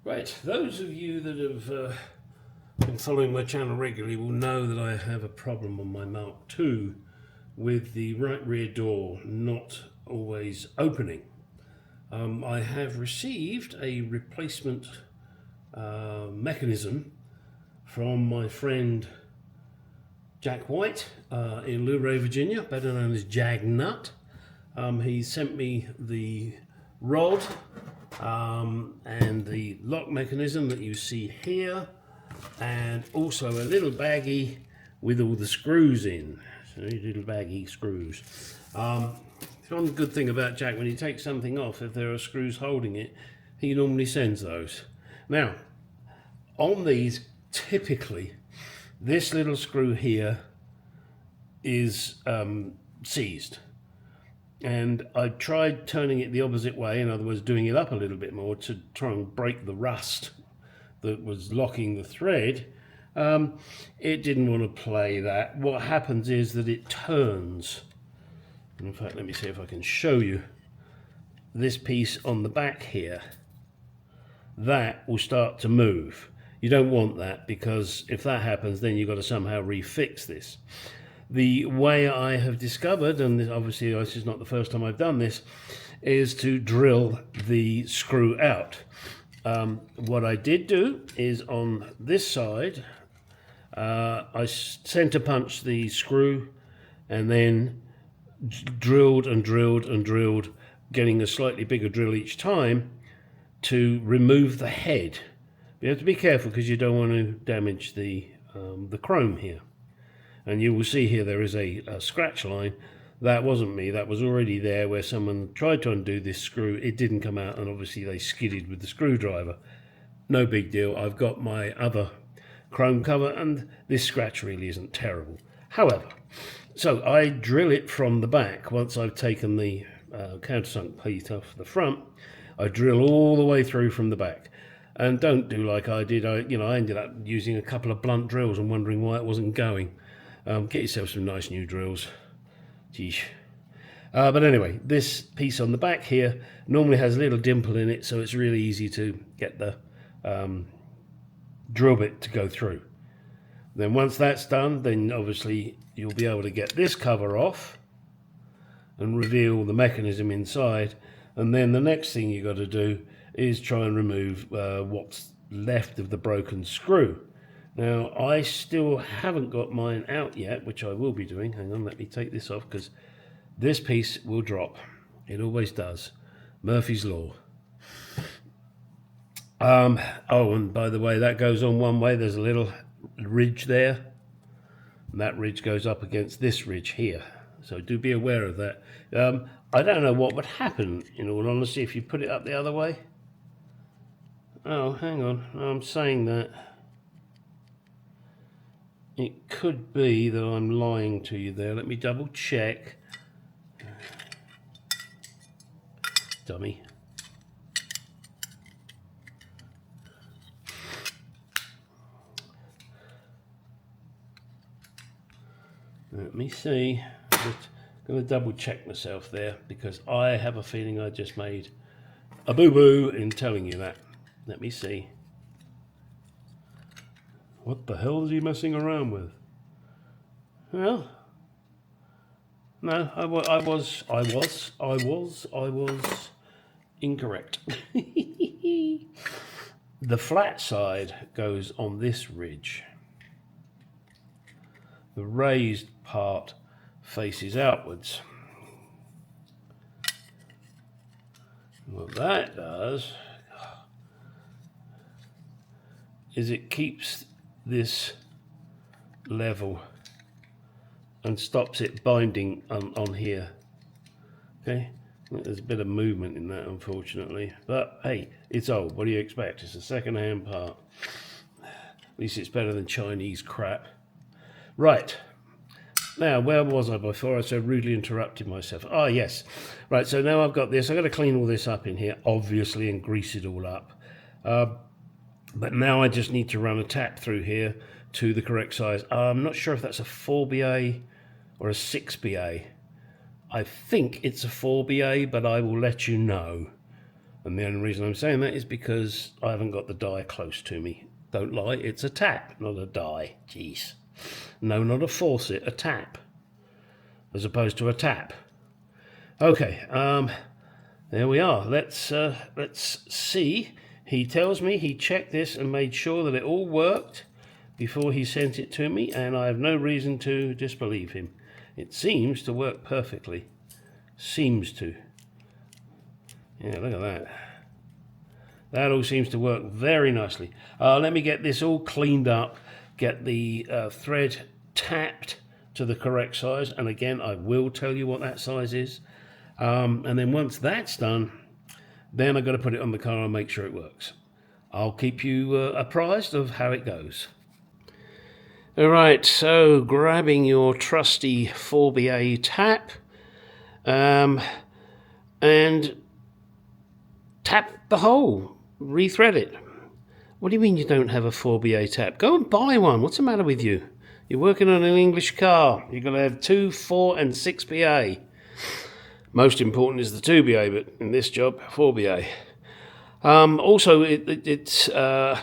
Right, those of you that have been following my channel regularly will know that I have a problem on my Mark II with the right rear door not always opening. I have received a replacement mechanism from my friend Jack White in Luray, Virginia, better known as Jag Nut. He sent me the rod and the lock mechanism that you see here, and also a little baggie with all the screws in. So little baggie screws. One good thing about Jack, when he takes something off, if there are screws holding it, he normally sends those. Now, on these, typically, this little screw here is seized. And I tried turning it the opposite way, in other words, doing it up a little bit more to try and break the rust that was locking the thread. It didn't want to play that. What happens is that it turns. In fact, let me see if I can show you this piece on the back here. That will start to move. You don't want that, because if that happens, then you've got to somehow refix this. The way I have discovered, and obviously this is not the first time I've done this, is to drill the screw out. What I did do is on this side, I center punched the screw and then drilled and drilled and drilled, getting a slightly bigger drill each time to remove the head. You have to be careful because you don't want to damage the chrome here. And you will see here there is a scratch line. That wasn't me, that was already there where someone tried to undo this screw. It didn't come out, and obviously they skidded with the screwdriver. No big deal. I've got my other chrome cover, and this scratch really isn't terrible. However, so I drill it from the back. Once I've taken the countersunk piece off the front, I drill all the way through from the back. And don't do like I did. I ended up using a couple of blunt drills and wondering why it wasn't going. Get yourself some nice new drills. Geesh. But anyway, this piece on the back here normally has a little dimple in it, so it's really easy to get the drill bit to go through. Then once that's done, then obviously you'll be able to get this cover off and reveal the mechanism inside. And then the next thing you've got to do is try and remove what's left of the broken screw. Now, I still haven't got mine out yet, which I will be doing. Hang on, let me take this off, because this piece will drop. It always does. Murphy's Law. Oh, and by the way, that goes on one way. There's a little ridge there. And that ridge goes up against this ridge here. So do be aware of that. I don't know what would happen, in all honesty, if you put it up the other way. Oh, hang on. I'm saying that. It could be that I'm lying to you there. Let me double check. Dummy. Let me see. Just going to double check myself there, because I have a feeling I just made a boo-boo in telling you that. Let me see. What the hell is he messing around with? Well, no, I was incorrect. The flat side goes on this ridge. The raised part faces outwards. What that does is it keeps this level and stops it binding on here. Okay, there's a bit of movement in that, unfortunately, but hey, it's old. What do you expect? It's a second-hand part. At least it's better than Chinese crap. Right, now where was I before I so rudely interrupted myself? Ah, yes. Right, so now I've got this. I've got to clean all this up in here, obviously, and grease it all up. But now I just need to run a tap through here to the correct size. I'm not sure if that's a 4BA or a 6BA. I think it's a 4BA, but I will let you know. And the only reason I'm saying that is because I haven't got the die close to me. Don't lie, it's a tap, not a die. Jeez. No, not a faucet, a tap. As opposed to a tap. Okay, there we are. Let's see. He tells me he checked this and made sure that it all worked before he sent it to me, and I have no reason to disbelieve him. It seems to work perfectly. Seems to. Yeah, look at that. That all seems to work very nicely. Let me get this all cleaned up, get the thread tapped to the correct size, and again, I will tell you what that size is. And then once that's done, then I've got to put it on the car and make sure it works. I'll keep you apprised of how it goes. All right, so grabbing your trusty 4BA tap, and tap the hole, rethread it. What do you mean you don't have a 4BA tap? Go and buy one. What's the matter with you? You're working on an English car. You're going to have 2, 4 and 6BA. Most important is the 2BA, but in this job, 4BA. Also, it's a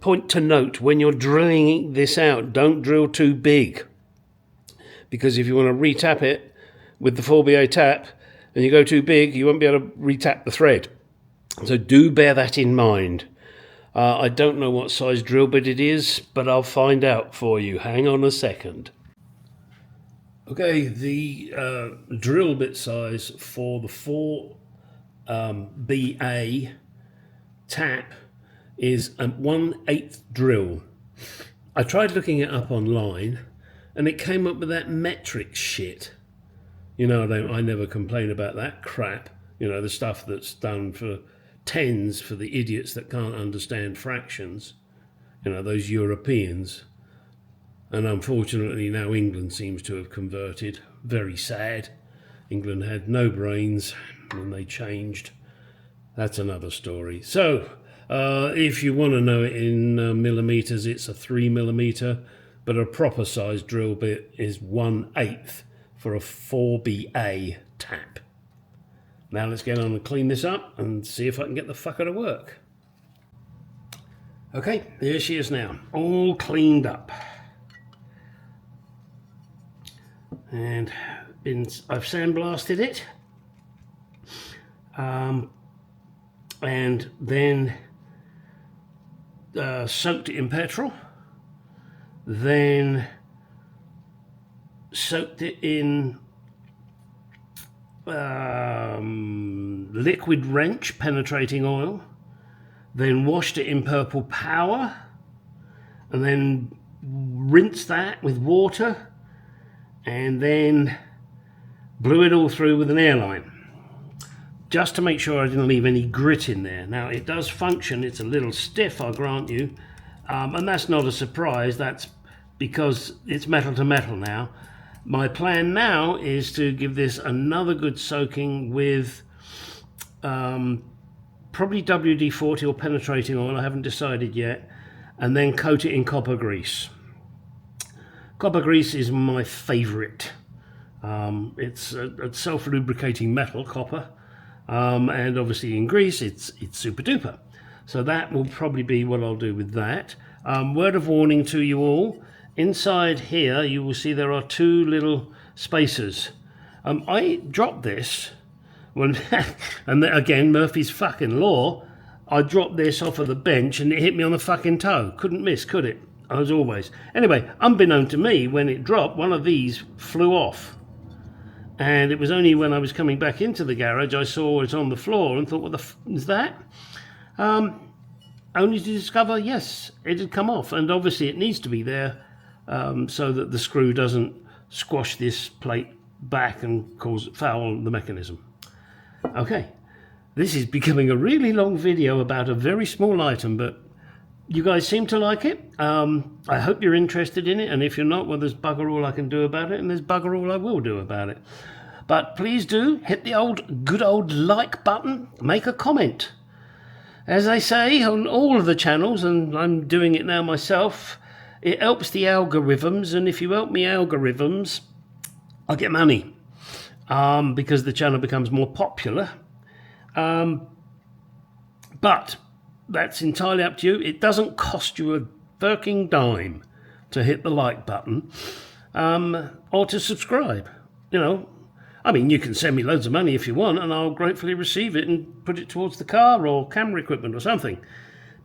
point to note, when you're drilling this out, don't drill too big. Because if you want to retap it with the 4BA tap, and you go too big, you won't be able to retap the thread. So do bear that in mind. I don't know what size drill bit it is, but I'll find out for you. Hang on a second. Okay, the drill bit size for the 4BA tap is a 1/8 drill. I tried looking it up online, and it came up with that metric shit. You know, I never complain about that crap. You know, the stuff that's done for tens for the idiots that can't understand fractions. You know, those Europeans. And unfortunately now England seems to have converted. Very sad. England had no brains and they changed. That's another story. So, if you want to know it in millimeters, it's a 3mm, but a proper size drill bit is 1/8 for a 4BA tap. Now let's get on and clean this up and see if I can get the fucker to work. Okay, here she is now, all cleaned up. And I've sandblasted it. And then soaked it in petrol. Then soaked it in liquid wrench penetrating oil, then washed it in purple power, and then rinsed that with water, and then blew it all through with an airline, just to make sure I didn't leave any grit in there. Now it does function, it's a little stiff, I'll grant you, and that's not a surprise, that's because it's metal to metal now. My plan now is to give this another good soaking with probably WD-40 or penetrating oil, I haven't decided yet, and then coat it in copper grease. Copper grease is my favourite. It's a self-lubricating metal, copper, and obviously in grease it's super duper. So that will probably be what I'll do with that. Word of warning to you all. Inside here, you will see there are 2 little spacers. I dropped this, when, and then, again, Murphy's fucking law, I dropped this off of the bench and it hit me on the fucking toe. Couldn't miss, could it? As always. Anyway, unbeknown to me, when it dropped, one of these flew off. And it was only when I was coming back into the garage I saw it on the floor and thought, what the f is that? Only to discover, yes, it had come off. And obviously it needs to be there, so that the screw doesn't squash this plate back and cause foul the mechanism. Okay, this is becoming a really long video about a very small item, but you guys seem to like it. I hope you're interested in it, and if you're not, well, there's bugger all I can do about it, and there's bugger all I will do about it. But please do hit the good old like button, make a comment. As I say on all of the channels, and I'm doing it now myself, it helps the algorithms, and if you help me But that's entirely up to you. It doesn't cost you a fucking dime to hit the like button or to subscribe. You know, I mean, you can send me loads of money if you want, and I'll gratefully receive it and put it towards the car or camera equipment or something.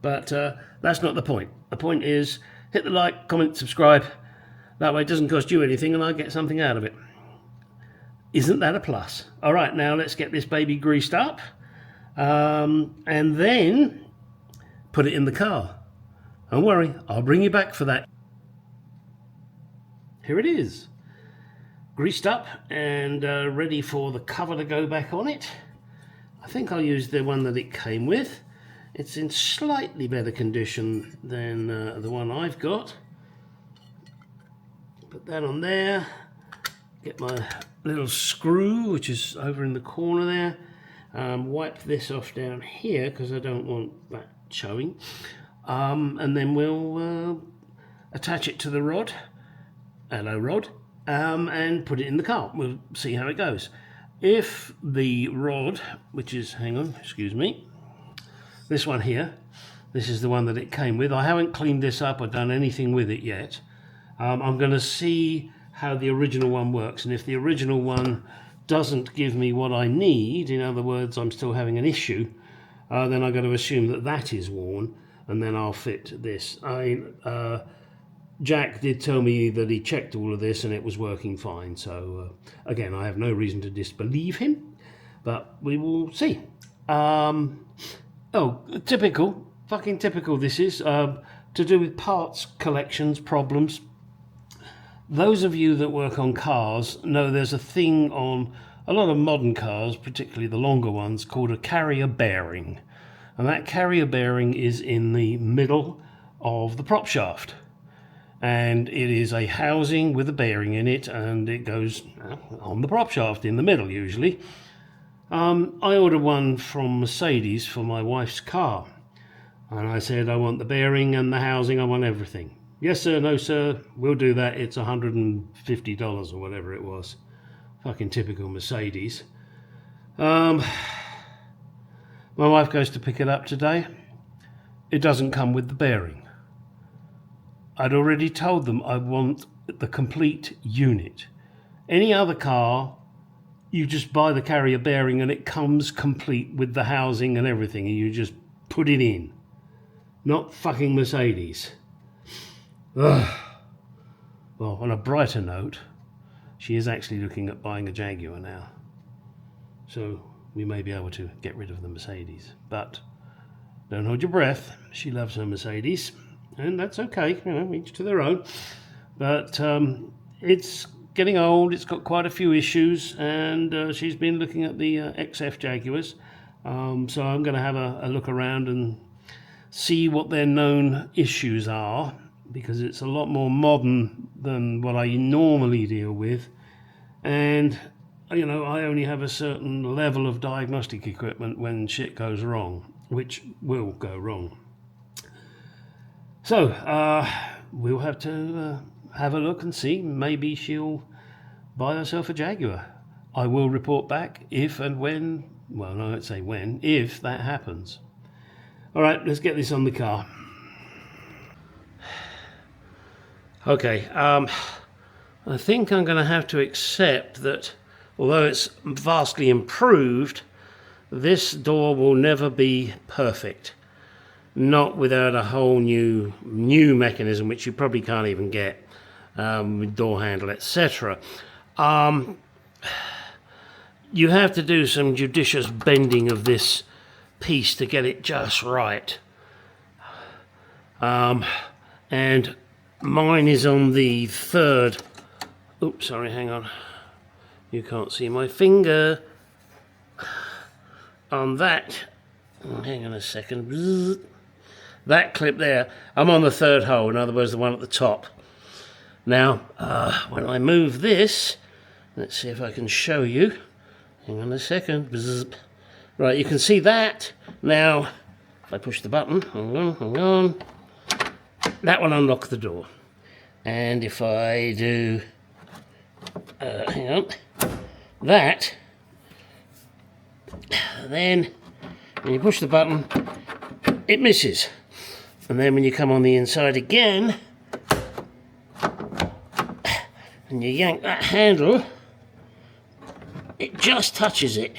But that's not the point. The point is, hit the like, comment, subscribe. That way it doesn't cost you anything and I get something out of it. Isn't that a plus? All right, now let's get this baby greased up and then put it in the car. Don't worry, I'll bring you back for that. Here it is. Greased up and ready for the cover to go back on it. I think I'll use the one that it came with. It's in slightly better condition than the one I've got. Put that on there. Get my little screw, which is over in the corner there. Wipe this off down here because I don't want that showing. And then we'll attach it to the rod. Hello, rod. And put it in the car. We'll see how it goes. If the rod, which is, hang on, excuse me, this one here, this is the one that it came with. I haven't cleaned this up or done anything with it yet. I'm going to see how the original one works, and if the original one doesn't give me what I need, in other words, I'm still having an issue, then I've got to assume that that is worn, and then I'll fit this. Jack did tell me that he checked all of this and it was working fine. So again, I have no reason to disbelieve him, but we will see. Oh, typical, fucking typical this is, to do with parts collections problems. Those of you that work on cars know there's a thing on a lot of modern cars, particularly the longer ones, called a carrier bearing. And that carrier bearing is in the middle of the prop shaft. And it is a housing with a bearing in it, and it goes on the prop shaft in the middle usually. I ordered one from Mercedes for my wife's car, and I said I want the bearing and the housing, I want everything. Yes sir, no sir, we'll do that, it's $150 or whatever it was. Fucking typical Mercedes. My wife goes to pick it up today. It doesn't come with the bearing. I'd already told them I want the complete unit. Any other car, you just buy the carrier bearing and it comes complete with the housing and everything, and you just put it in. Not fucking Mercedes. Ugh. Well, on a brighter note, she is actually looking at buying a Jaguar now. So we may be able to get rid of the Mercedes. But don't hold your breath. She loves her Mercedes. And that's okay, you know, each to their own. But it's getting old, it's got quite a few issues, and she's been looking at the XF Jaguars. So I'm going to have a look around and see what their known issues are, because it's a lot more modern than what I normally deal with. And, you know, I only have a certain level of diagnostic equipment when shit goes wrong, which will go wrong. So, we'll have to have a look and see. Maybe she'll buy herself a Jaguar. I will report back if and when, well, no, let's say when, if that happens. All right, let's get this on the car. Okay, I think I'm going to have to accept that although it's vastly improved, this door will never be perfect. Not without a whole new mechanism, which you probably can't even get with door handle, etc. You have to do some judicious bending of this piece to get it just right. And mine is on the third. Oops, sorry, hang on. You can't see my finger. On that, hang on a second. That clip there, I'm on the third hole, in other words, the one at the top. Now, when I move this, let's see if I can show you. Hang on a second. Right, you can see that. Now, if I push the button, hang on, that will unlock the door. And if I do, hang on, that, then and you push the button, it misses. And then when you come on the inside again, and you yank that handle, it just touches it.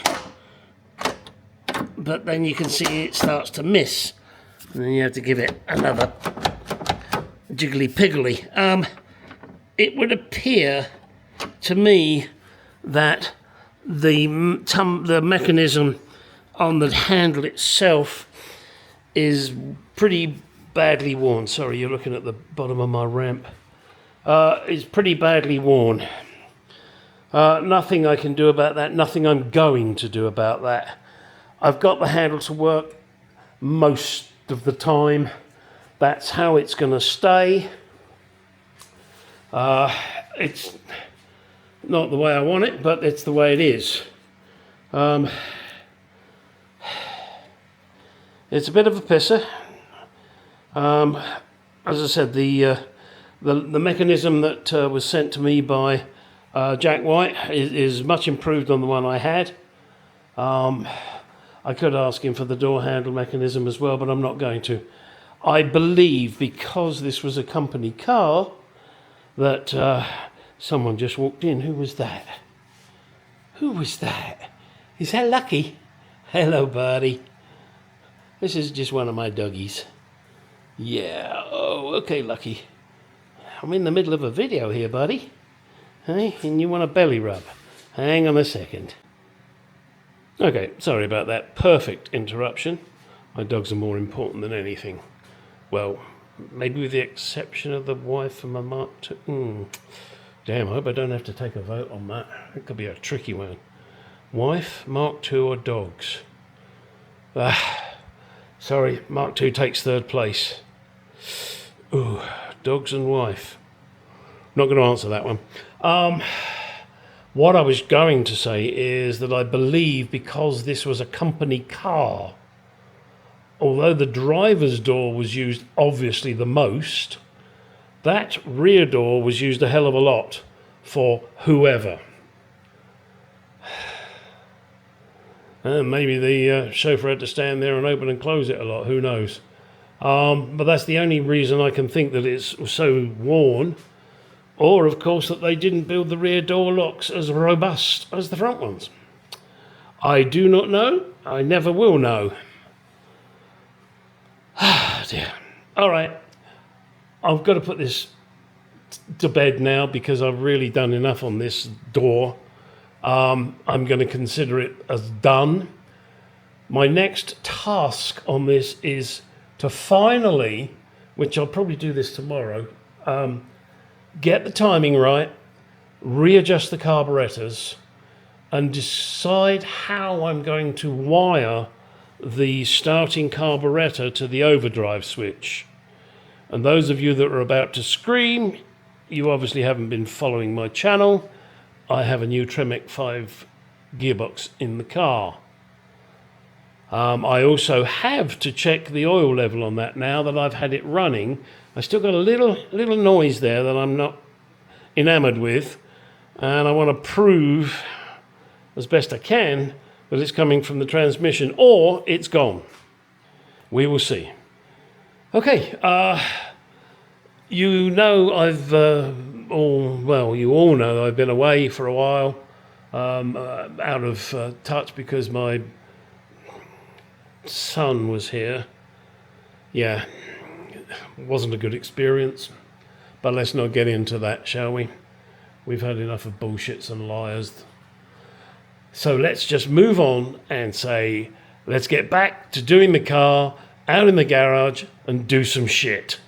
But then you can see it starts to miss. And then you have to give it another jiggly piggly. It would appear to me that the mechanism on the handle itself is pretty badly worn. Sorry, you're looking at the bottom of my ramp. It's pretty badly worn. Nothing I can do about that, nothing I'm going to do about that. I've got the handle to work most of the time. That's how it's going to stay. It's not the way I want it, but it's the way it is. It's a bit of a pisser. As I said, the mechanism that was sent to me by Jaguar is much improved on the one I had. I could ask him for the door handle mechanism as well, but I'm not going to. I believe because this was a company car that someone just walked in. Who was that? Who was that? Is that Lucky? Hello, buddy. This is just one of my doggies. Yeah, oh, okay, Lucky. I'm in the middle of a video here, buddy. Hey, and you want a belly rub? Hang on a second. Okay, sorry about that. Perfect interruption. My dogs are more important than anything. Well, maybe with the exception of the wife and my Mark II. Damn, I hope I don't have to take a vote on that. It could be a tricky one. Wife, Mark II, or dogs? Sorry, Mark II takes third place. Ooh, dogs and wife. Not going to answer that one. What I was going to say is that I believe because this was a company car, although the driver's door was used obviously the most, that rear door was used a hell of a lot for whoever. Maybe the chauffeur had to stand there and open and close it a lot, who knows. But that's the only reason I can think that it's so worn. Or, of course, that they didn't build the rear door locks as robust as the front ones. I do not know. I never will know. Ah, dear. All right. I've got to put this to bed now because I've really done enough on this door. I'm going to consider it as done. My next task on this is to finally, which I'll probably do this tomorrow, get the timing right, readjust the carburetors, and decide how I'm going to wire the starting carburetor to the overdrive switch. And those of you that are about to scream, you obviously haven't been following my channel. I have a new Tremec 5 gearbox in the car. I also have to check the oil level on that now that I've had it running. I still got a little noise there that I'm not enamored with, and I want to prove as best I can that it's coming from the transmission or it's gone. We will see. Okay, you know you all know I've been away for a while, out of touch because my son was here. Yeah, wasn't a good experience, but let's not get into that, shall we? We've had enough of bullshits and liars. So let's just move on and say, let's get back to doing the car out in the garage and do some shit.